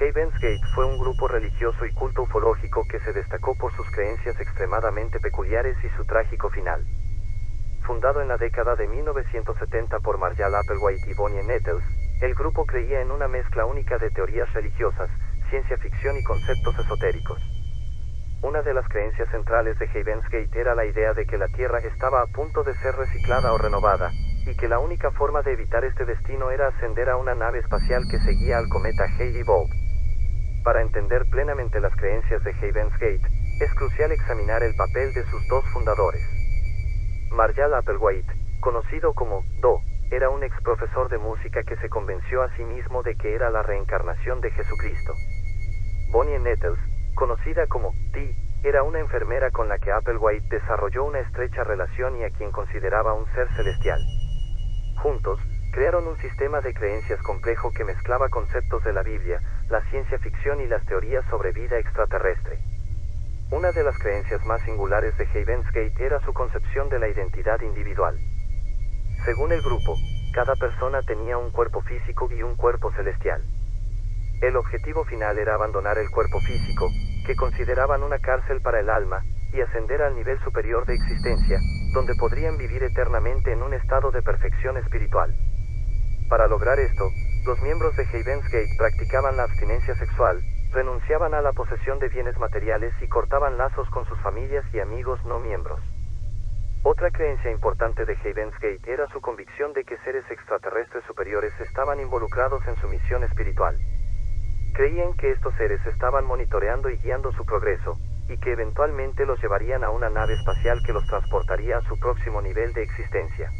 Heaven's Gate fue un grupo religioso y culto ufológico que se destacó por sus creencias extremadamente peculiares y su trágico final. Fundado en la década de 1970 por Marshall Applewhite y Bonnie Nettles, el grupo creía en una mezcla única de teorías religiosas, ciencia ficción y conceptos esotéricos. Una de las creencias centrales de Heaven's Gate era la idea de que la Tierra estaba a punto de ser reciclada o renovada, y que la única forma de evitar este destino era ascender a una nave espacial que seguía al cometa Hale-Bopp. Para entender plenamente las creencias de Heaven's Gate, es crucial examinar el papel de sus dos fundadores. Marshall Applewhite, conocido como Do, era un ex profesor de música que se convenció a sí mismo de que era la reencarnación de Jesucristo. Bonnie Nettles, conocida como T, era una enfermera con la que Applewhite desarrolló una estrecha relación y a quien consideraba un ser celestial. Juntos, crearon un sistema de creencias complejo que mezclaba conceptos de la Biblia, la ciencia ficción y las teorías sobre vida extraterrestre. Una de las creencias más singulares de Heaven's Gate era su concepción de la identidad individual. Según el grupo, cada persona tenía un cuerpo físico y un cuerpo celestial. El objetivo final era abandonar el cuerpo físico, que consideraban una cárcel para el alma, y ascender al nivel superior de existencia, donde podrían vivir eternamente en un estado de perfección espiritual. Para lograr esto, los miembros de Heaven's Gate practicaban la abstinencia sexual, renunciaban a la posesión de bienes materiales y cortaban lazos con sus familias y amigos no miembros. Otra creencia importante de Heaven's Gate era su convicción de que seres extraterrestres superiores estaban involucrados en su misión espiritual. Creían que estos seres estaban monitoreando y guiando su progreso, y que eventualmente los llevarían a una nave espacial que los transportaría a su próximo nivel de existencia.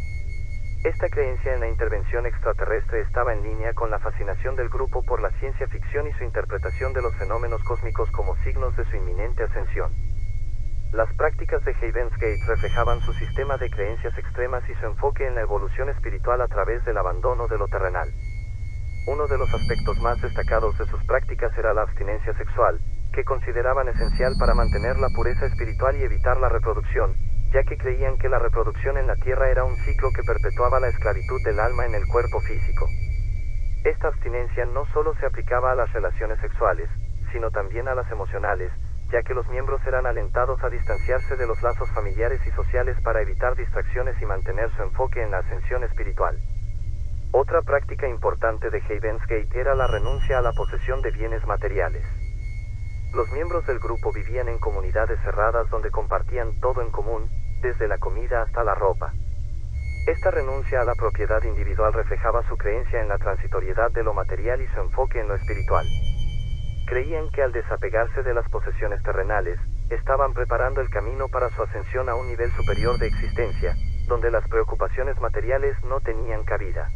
Esta creencia en la intervención extraterrestre estaba en línea con la fascinación del grupo por la ciencia ficción y su interpretación de los fenómenos cósmicos como signos de su inminente ascensión. Las prácticas de Heaven's Gate reflejaban su sistema de creencias extremas y su enfoque en la evolución espiritual a través del abandono de lo terrenal. Uno de los aspectos más destacados de sus prácticas era la abstinencia sexual, que consideraban esencial para mantener la pureza espiritual y evitar la reproducción, ya que creían que la reproducción en la Tierra era un ciclo que perpetuaba la esclavitud del alma en el cuerpo físico. Esta abstinencia no solo se aplicaba a las relaciones sexuales, sino también a las emocionales, ya que los miembros eran alentados a distanciarse de los lazos familiares y sociales para evitar distracciones y mantener su enfoque en la ascensión espiritual. Otra práctica importante de Heaven's Gate era la renuncia a la posesión de bienes materiales. Los miembros del grupo vivían en comunidades cerradas donde compartían todo en común, desde la comida hasta la ropa. Esta renuncia a la propiedad individual reflejaba su creencia en la transitoriedad de lo material y su enfoque en lo espiritual. Creían que al desapegarse de las posesiones terrenales, estaban preparando el camino para su ascensión a un nivel superior de existencia, donde las preocupaciones materiales no tenían cabida.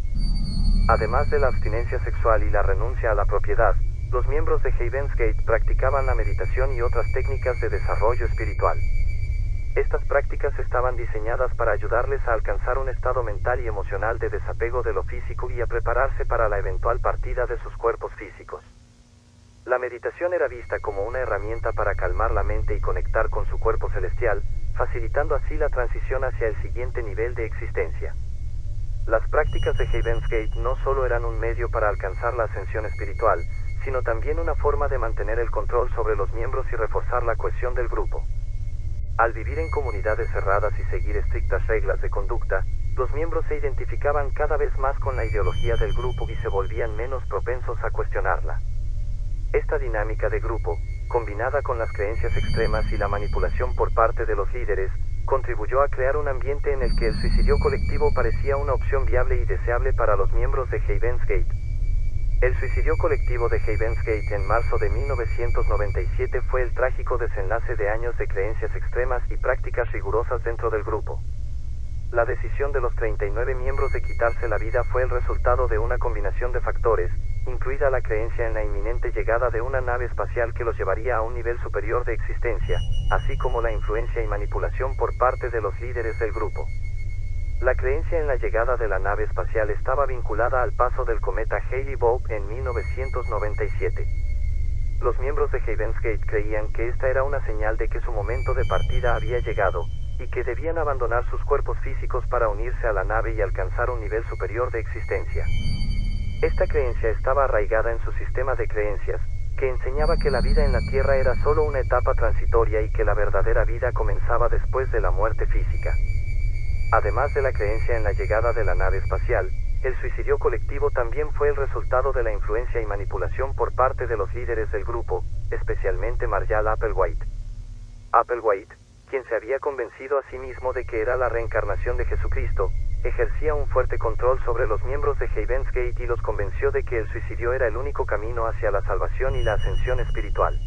Además de la abstinencia sexual y la renuncia a la propiedad, los miembros de Heaven's Gate practicaban la meditación y otras técnicas de desarrollo espiritual. Estas prácticas estaban diseñadas para ayudarles a alcanzar un estado mental y emocional de desapego de lo físico y a prepararse para la eventual partida de sus cuerpos físicos. La meditación era vista como una herramienta para calmar la mente y conectar con su cuerpo celestial, facilitando así la transición hacia el siguiente nivel de existencia. Las prácticas de Heaven's Gate no solo eran un medio para alcanzar la ascensión espiritual, sino también una forma de mantener el control sobre los miembros y reforzar la cohesión del grupo. Al vivir en comunidades cerradas y seguir estrictas reglas de conducta, los miembros se identificaban cada vez más con la ideología del grupo y se volvían menos propensos a cuestionarla. Esta dinámica de grupo, combinada con las creencias extremas y la manipulación por parte de los líderes, contribuyó a crear un ambiente en el que el suicidio colectivo parecía una opción viable y deseable para los miembros de Heaven's Gate. El suicidio colectivo de Heaven's Gate en marzo de 1997 fue el trágico desenlace de años de creencias extremas y prácticas rigurosas dentro del grupo. La decisión de los 39 miembros de quitarse la vida fue el resultado de una combinación de factores, incluida la creencia en la inminente llegada de una nave espacial que los llevaría a un nivel superior de existencia, así como la influencia y manipulación por parte de los líderes del grupo. La creencia en la llegada de la nave espacial estaba vinculada al paso del cometa Hale-Bopp en 1997. Los miembros de Heaven's Gate creían que esta era una señal de que su momento de partida había llegado, y que debían abandonar sus cuerpos físicos para unirse a la nave y alcanzar un nivel superior de existencia. Esta creencia estaba arraigada en su sistema de creencias, que enseñaba que la vida en la Tierra era solo una etapa transitoria y que la verdadera vida comenzaba después de la muerte física. Además de la creencia en la llegada de la nave espacial, el suicidio colectivo también fue el resultado de la influencia y manipulación por parte de los líderes del grupo, especialmente Marshall Applewhite. Applewhite, quien se había convencido a sí mismo de que era la reencarnación de Jesucristo, ejercía un fuerte control sobre los miembros de Heaven's Gate y los convenció de que el suicidio era el único camino hacia la salvación y la ascensión espiritual.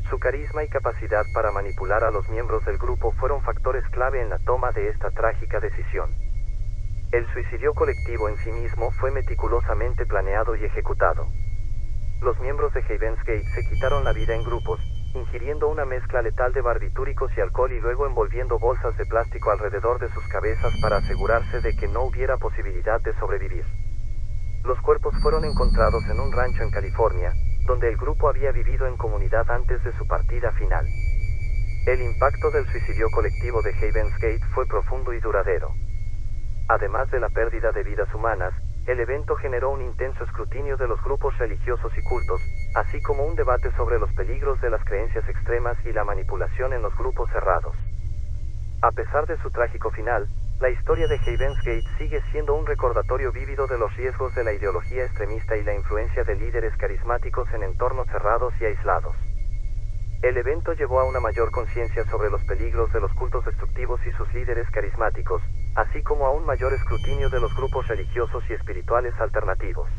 Su carisma y capacidad para manipular a los miembros del grupo fueron factores clave en la toma de esta trágica decisión. El suicidio colectivo en sí mismo fue meticulosamente planeado y ejecutado. Los miembros de Heaven's Gate se quitaron la vida en grupos, ingiriendo una mezcla letal de barbitúricos y alcohol y luego envolviendo bolsas de plástico alrededor de sus cabezas para asegurarse de que no hubiera posibilidad de sobrevivir. Los cuerpos fueron encontrados en un rancho en California, donde el grupo había vivido en comunidad antes de su partida final. El impacto del suicidio colectivo de Heaven's Gate fue profundo y duradero. Además de la pérdida de vidas humanas, el evento generó un intenso escrutinio de los grupos religiosos y cultos, así como un debate sobre los peligros de las creencias extremas y la manipulación en los grupos cerrados. A pesar de su trágico final, la historia de Heaven's Gate sigue siendo un recordatorio vívido de los riesgos de la ideología extremista y la influencia de líderes carismáticos en entornos cerrados y aislados. El evento llevó a una mayor conciencia sobre los peligros de los cultos destructivos y sus líderes carismáticos, así como a un mayor escrutinio de los grupos religiosos y espirituales alternativos.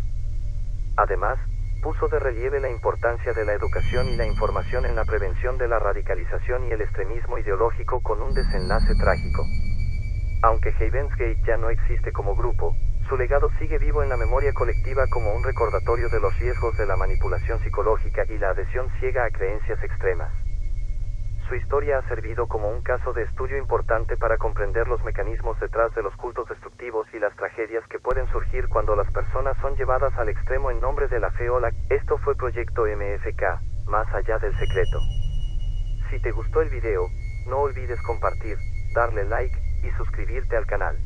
Además, puso de relieve la importancia de la educación y la información en la prevención de la radicalización y el extremismo ideológico con un desenlace trágico. Aunque Heaven's Gate ya no existe como grupo, su legado sigue vivo en la memoria colectiva como un recordatorio de los riesgos de la manipulación psicológica y la adhesión ciega a creencias extremas. Su historia ha servido como un caso de estudio importante para comprender los mecanismos detrás de los cultos destructivos y las tragedias que pueden surgir cuando las personas son llevadas al extremo en nombre de la fe o la... Esto fue Proyecto MFK, más allá del secreto. Si te gustó el video, no olvides compartir, darle like y suscribirte al canal.